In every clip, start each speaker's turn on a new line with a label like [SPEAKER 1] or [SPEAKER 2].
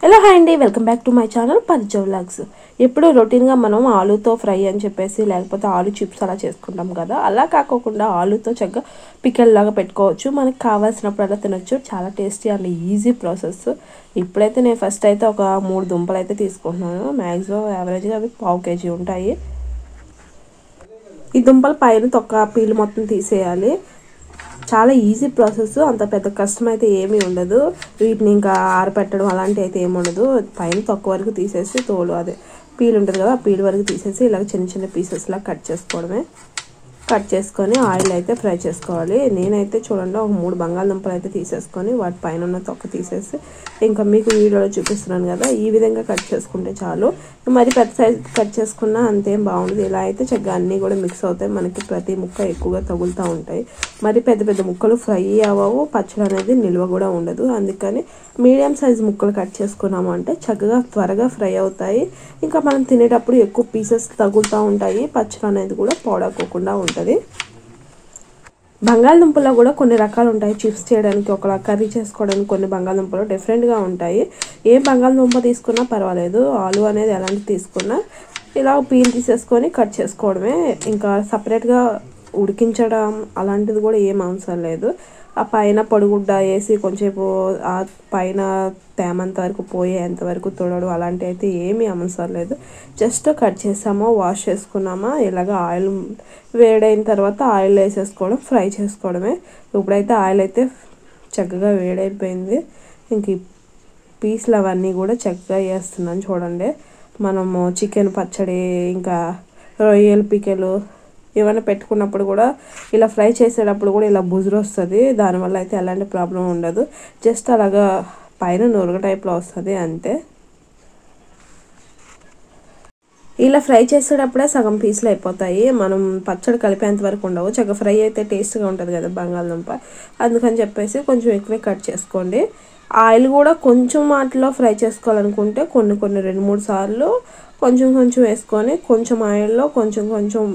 [SPEAKER 1] Hello hi అండి, welcome back to my channel పరిచయ vlogs. ఇప్పుడు రొటీన్గా మనం ఆలూతో ఫ్రై అని చెప్పేసి లేకపోతే ఆలూ చిప్స్ అలా చేసుకుంటాం కదా. అలా కాకుండా ఆలూతో చక్కగా పికెల్ లాగా పెట్టుకోవచ్చు. మనకు కావాల్సినప్పుడు అలా తినొచ్చు. చాలా టేస్టీ అండ్ ఈజీ ప్రాసెస్. ఇప్పుడైతే నేను ఫస్ట్ అయితే ఒక 3 దుంపలు అయితే తీసుకుంటున్నాను. మ్యాక్సిమం యావరేజ్గా అవి 1/2 kg ఉంటాయి. ఈ దుంపల పైన తొక్క పీలు మొత్తం తీసేయాలి. చాలా ఈజీ ప్రాసెస్, అంత పెద్ద కష్టం అయితే ఏమీ ఉండదు. వీటిని ఇంకా ఆరపెట్టడం అలాంటివి అయితే ఏమి ఉండదు. పైన తొక్క వరకు తీసేసి తోలు అదే పీలు ఉంటుంది కదా, ఆ పీలు వరకు తీసేసి ఇలాగ చిన్న చిన్న పీసెస్లా కట్ చేసుకోవడమే. కట్ చేసుకొని ఆయిల్ అయితే ఫ్రై చేసుకోవాలి. నేనైతే చూడండి ఒక 3 బంగాళదుంపలు అయితే తీసేసుకొని వాటి పైన ఉన్న తొక్క తీసేసి ఇంకా మీకు వీడియోలో చూపిస్తున్నాను కదా, ఈ విధంగా కట్ చేసుకుంటే చాలు. మరి పెద్ద సైజ్ కట్ చేసుకున్నా అంతేం బాగుండదు. ఇలా అయితే చక్కగా అన్నీ కూడా మిక్స్ అవుతాయి. మనకి ప్రతి ముక్క ఎక్కువగా తగులుతూ ఉంటాయి. మరి పెద్ద పెద్ద ముక్కలు ఫ్రై అవ్వవు, పచ్చడి అనేది నిల్వ కూడా ఉండదు. అందుకని మీడియం సైజ్ ముక్కలు కట్ చేసుకున్నాము అంటే చక్కగా త్వరగా ఫ్రై అవుతాయి. ఇంకా మనం తినేటప్పుడు ఎక్కువ పీసెస్ తగులుతూ ఉంటాయి. పచ్చడి అనేది కూడా పాడైపోకుండా ఉంటుంది. బంగాళదుంపలో కూడా కొన్ని రకాలు ఉంటాయి. చిప్స్ చేయడానికి ఒకలా, కర్రీ చేసుకోవడానికి కొన్ని బంగాళదుంపలు డిఫరెంట్గా ఉంటాయి. ఏ బంగాళదుంప తీసుకున్నా పర్వాలేదు, ఆలు అనేది ఎలాంటి తీసుకున్నా ఇలా పీల్ తీసేసుకొని కట్ చేసుకోవడమే. ఇంకా సపరేట్గా ఉడికించడం అలాంటిది కూడా ఏం అవసరం లేదు. ఆ పైన పొడిగుడ్డ వేసి కొంచెంసేపు ఆ పైన తేమంత వరకు పోయేంత వరకు తొడడు అలాంటివి అయితే ఏమీ అవసరం లేదు. జస్ట్ కట్ చేసామా, వాష్ చేసుకున్నామా, ఇలాగ ఆయిల్ వేడైన తర్వాత ఆయిల్ వేసేసుకోవడం, ఫ్రై చేసుకోవడమే. ఇప్పుడైతే ఆయిల్ అయితే చక్కగా వేడైపోయింది. ఇంక ఈ పీసులు అవన్నీ కూడా చక్కగా వేస్తున్నాను చూడండి. మనము చికెన్ పచ్చడి ఇంకా రొయ్యల పికెలు ఏమైనా పెట్టుకున్నప్పుడు కూడా ఇలా ఫ్రై చేసేటప్పుడు కూడా ఇలా బుజురు వస్తుంది. దానివల్ల అయితే ఎలాంటి ప్రాబ్లం ఉండదు. జస్ట్ అలాగా పైన నురుగు టైప్లో వస్తుంది అంతే. ఇలా ఫ్రై చేసేటప్పుడే సగం పీసులు అయిపోతాయి. మనం పచ్చడి కలిపేంత వరకు ఉండవు. చక్కగా ఫ్రై అయితే టేస్ట్గా ఉంటుంది కదా బంగాళదుంప. అందుకని చెప్పేసి కొంచెం ఎక్కువే కట్ చేసుకోండి. ఆయిల్ కూడా కొంచెం వాటిలో ఫ్రై చేసుకోవాలనుకుంటే కొన్ని 2-3 సార్లు కొంచెం కొంచెం వేసుకొని కొంచెం ఆయిల్లో కొంచెం కొంచెం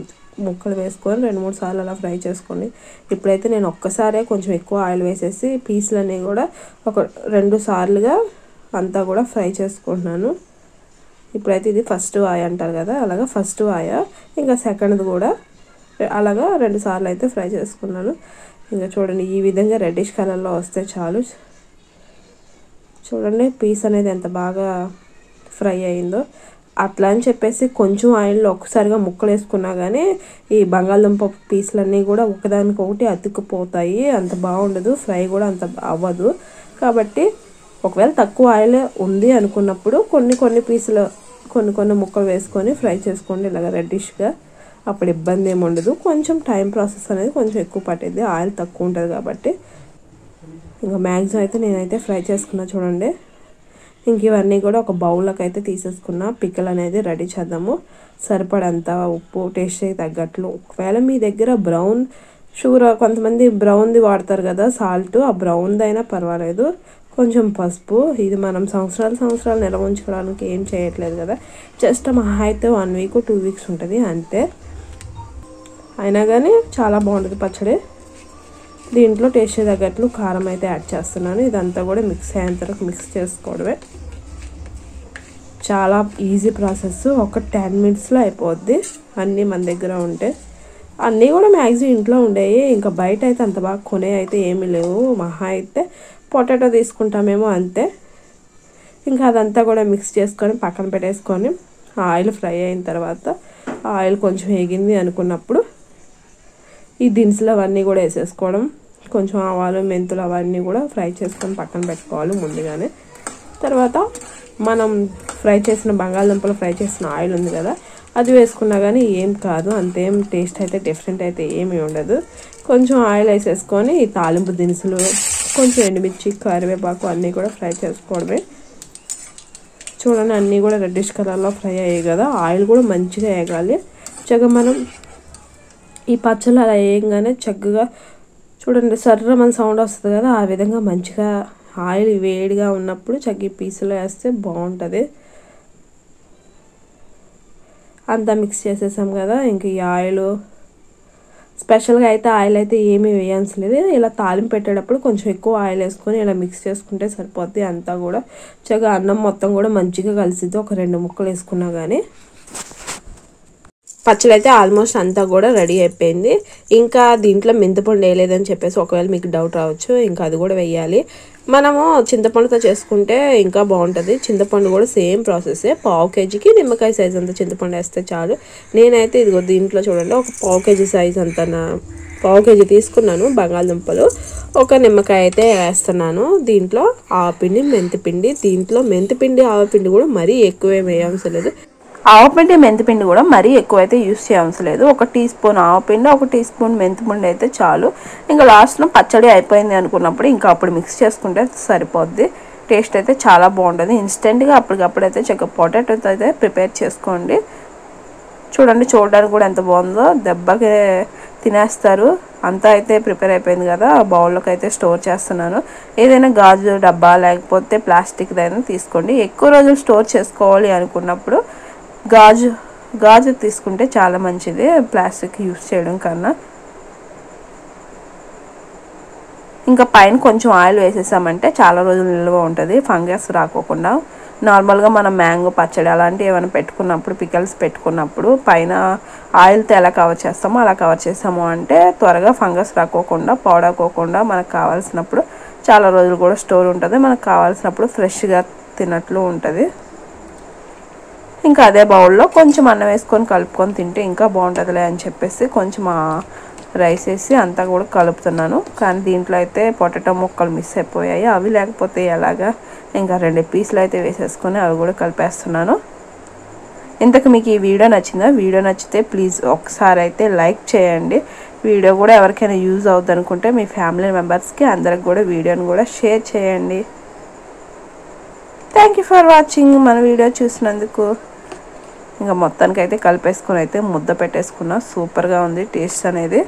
[SPEAKER 1] ముక్కలు వేసుకొని 2-3 సార్లు అలా ఫ్రై చేసుకోండి. ఇప్పుడైతే నేను ఒక్కసారే కొంచెం ఎక్కువ ఆయిల్ వేసేసి పీసులన్నీ కూడా ఒక 2 సార్లుగా అంతా కూడా ఫ్రై చేసుకుంటున్నాను. ఇప్పుడైతే ఇది ఫస్ట్ ఆయ అంటారు కదా, అలాగా ఫస్ట్ ఆయ. ఇంకా సెకండ్ది కూడా అలాగా 2 సార్లు అయితే ఫ్రై చేసుకున్నాను. ఇంకా చూడండి ఈ విధంగా రెడ్డిష్ కలర్లో వస్తే చాలు. చూడండి పీస్ అనేది ఎంత బాగా ఫ్రై అయిందో. అట్లా అని చెప్పేసి కొంచెం ఆయిల్లో ఒక్కసారిగా ముక్కలు వేసుకున్నా కానీ ఈ బంగాళదుంప పీసులన్నీ కూడా ఒకదానికొకటి అతుక్కుపోతాయి. అంత బాగుండదు, ఫ్రై కూడా అంత అవ్వదు. కాబట్టి ఒకవేళ తక్కువ ఆయిల్ ఉంది అనుకున్నప్పుడు కొన్ని పీసులు కొన్ని ముక్కలు వేసుకొని ఫ్రై చేసుకోండి ఇలాగ రెడ్డిష్గా. అప్పుడు ఇబ్బంది ఏమి ఉండదు. కొంచెం టైం ప్రాసెస్ అనేది కొంచెం ఎక్కువ పట్టింది, ఆయిల్ తక్కువ ఉంటుంది కాబట్టి. ఇంకా మ్యాక్సిమం అయితే నేనైతే ఫ్రై చేసుకున్నా చూడండి. ఇంక ఇవన్నీ కూడా ఒక బౌల్లోకి అయితే తీసేసుకున్నా. పిక్కల్ అనేది రెడీ చేద్దాము. సరిపడంత ఉప్పు, టేస్ట్కి తగ్గట్లు. ఒకవేళ మీ దగ్గర బ్రౌన్ షుగర్, కొంతమంది బ్రౌన్ది వాడతారు కదా సాల్ట్, ఆ బ్రౌన్ది అయినా పర్వాలేదు. కొంచెం పసుపు. ఇది మనం సంవత్సరాలు నిల్వ ఉంచుకోవడానికి ఏం చేయట్లేదు కదా, జస్ట్ మహా అయితే 1 వీక్ 2 వీక్స్ ఉంటుంది అంతే. అయినా కానీ చాలా బాగుంటుంది పచ్చడి. దీంట్లో టేస్ట్ తగ్గట్లు కారం అయితే యాడ్ చేస్తున్నాను. ఇదంతా కూడా మిక్స్ అయ్యేంత వరకు మిక్స్ చేసుకోవడమే. చాలా ఈజీ ప్రాసెస్. ఒక 10 మినిట్స్లో అయిపోద్ది అన్నీ మన దగ్గర ఉంటే. అన్నీ కూడా మ్యాక్సిమం ఇంట్లో ఉండేవి. ఇంకా బయట అయితే అంత బాగా కొనే అయితే ఏమీ లేవు. మహా అయితే పొటాటో తీసుకుంటామేమో అంతే. ఇంకా అదంతా కూడా మిక్స్ చేసుకొని పక్కన పెట్టేసుకొని ఆయిల్ ఫ్రై అయిన తర్వాత ఆయిల్ కొంచెం వేగింది అనుకున్నప్పుడు ఈ దినుసులు అవన్నీ కూడా వేసేసుకోవడం. కొంచెం ఆవాలు, మెంతులు అవన్నీ కూడా ఫ్రై చేసుకొని పక్కన పెట్టుకోవాలి ముందుగానే. తర్వాత మనం ఫ్రై చేసిన బంగాళదుంపలు ఫ్రై చేసిన ఆయిల్ ఉంది కదా, అది వేసుకున్నా కానీ ఏం కాదు, అంతేం టేస్ట్ అయితే డిఫరెంట్ అయితే ఏమీ ఉండదు. కొంచెం ఆయిల్ వేసేసుకొని ఈ తాలింపు దినుసులు, కొంచెం ఎండుమిర్చి, కరివేపాకు అన్నీ కూడా ఫ్రై చేసుకోవడమే. చూడండి అన్నీ కూడా రెడ్డిష్ కలర్లో ఫ్రై అయ్యాయి కదా. ఆయిల్ కూడా మంచిగా వేగాలి. చక్కగా మనం ఈ పచ్చళ్ళు అలా వేయగానే చక్కగా చూడండి సర్రమని సౌండ్ వస్తుంది కదా, ఆ విధంగా మంచిగా ఆయిల్ వేడిగా ఉన్నప్పుడు చక్కగా పీసులు వేస్తే బాగుంటుంది. అంతా మిక్స్ చేసేసాం కదా. ఇంక ఈ ఆయిల్ స్పెషల్గా అయితే ఆయిల్ అయితే ఏమీ వేయాల్సిన లేదు. ఇలా తాలింపు పెట్టేటప్పుడు కొంచెం ఎక్కువ ఆయిల్ వేసుకొని ఇలా మిక్స్ చేసుకుంటే సరిపోద్ది. అంతా కూడా చక్కగా అన్నం మొత్తం కూడా మంచిగా కలిసిద్ది. ఒక 2 ముక్కలు వేసుకున్నా కానీ పచ్చడి అయితే ఆల్మోస్ట్ అంతా కూడా రెడీ అయిపోయింది. ఇంకా దీంట్లో మెంతిపండు వేయలేదని చెప్పేసి ఒకవేళ మీకు డౌట్ రావచ్చు, ఇంకా అది కూడా వేయాలి. మనము చింతపండుతో చేసుకుంటే ఇంకా బాగుంటుంది. చింతపండు కూడా సేమ్ ప్రాసెసే. పావు కేజీకి నిమ్మకాయ సైజ్ అంత చింతపండు వేస్తే చాలు. నేనైతే ఇదిగో దీంట్లో చూడండి ఒక పావు కేజీ సైజ్ అంత పావు కేజీ తీసుకున్నాను బంగాళదుంపలు. ఒక నిమ్మకాయ అయితే వేస్తున్నాను. దీంట్లో ఆవపిండి, మెంతిపిండి. దీంట్లో మెంతిపిండి ఆవపిండి కూడా మరీ ఎక్కువ వేయవలసిన లేదు. ఆవపిండి మెంతిపిండి కూడా మరీ ఎక్కువైతే యూస్ చేయవలసిన లేదు. 1 టీ స్పూన్ ఆవపిండి, 1 టీ స్పూన్ మెంతిపిండి అయితే చాలు. ఇంకా లాస్ట్లో పచ్చడి అయిపోయింది అనుకున్నప్పుడు ఇంకా అప్పుడు మిక్స్ చేసుకుంటే సరిపోద్ది. టేస్ట్ అయితే చాలా బాగుంటుంది. ఇన్స్టెంట్గా అప్పటికప్పుడైతే చక్కగా పొటాటోతో అయితే ప్రిపేర్ చేసుకోండి. చూడండి, చూడడానికి కూడా ఎంత బాగుందో. దెబ్బకి తినేస్తారు. అంతా అయితే ప్రిపేర్ అయిపోయింది కదా. బౌల్లోకి అయితే స్టోర్ చేస్తున్నాను. ఏదైనా గాజు డబ్బా లేకపోతే ప్లాస్టిక్ దైనా తీసుకోండి. ఎక్కువ రోజులు స్టోర్ చేసుకోవాలి అనుకున్నప్పుడు గాజు తీసుకుంటే చాలా మంచిది ప్లాస్టిక్ యూస్ చేయడం కన్నా. ఇంకా పైన కొంచెం ఆయిల్ వేసేసామంటే చాలా రోజులు నిల్వ ఉంటుంది, ఫంగస్ రాకోకుండా. నార్మల్గా మనం మ్యాంగో పచ్చడి అలాంటివి ఏమైనా పెట్టుకున్నప్పుడు, పికల్స్ పెట్టుకున్నప్పుడు పైన ఆయిల్తో ఎలా కవర్ చేస్తామో అలా కవర్ చేస్తాము అంటే త్వరగా ఫంగస్ రాకోకుండా, పాడకోకుండా మనకు కావాల్సినప్పుడు చాలా రోజులు కూడా స్టోర్ ఉంటుంది. మనకు కావాల్సినప్పుడు ఫ్రెష్గా తిన్నట్లు ఉంటుంది. ఇంకా అదే బౌల్లో కొంచెం అన్నం వేసుకొని కలుపుకొని తింటే ఇంకా బాగుంటుందిలే అని చెప్పేసి కొంచెం రైస్ వేసి అంతా కూడా కలుపుతున్నాను. కానీ దీంట్లో అయితే పొటాటో ముక్కలు మిస్ అయిపోయాయి. అవి లేకపోతే ఎలాగా, ఇంకా 2 పీసులు అయితే వేసేసుకొని అవి కూడా కలిపేస్తున్నాను. ఇంతకు మీకు ఈ వీడియో నచ్చిందా? వీడియో నచ్చితే ప్లీజ్ ఒకసారి అయితే లైక్ చేయండి. వీడియో కూడా ఎవరికైనా యూజ్ అవుతుంది అనుకుంటే మీ ఫ్యామిలీ మెంబర్స్కి అందరికి కూడా వీడియోని కూడా షేర్ చేయండి. Thank you for watching. మన వీడియో చూసినందుకు. ఇంకా మొత్తానికి అయితే కలిపేసుకొని అయితే ముద్ద పెట్టేసుకున్నా. సూపర్గా ఉంది టేస్ట్ అనేది.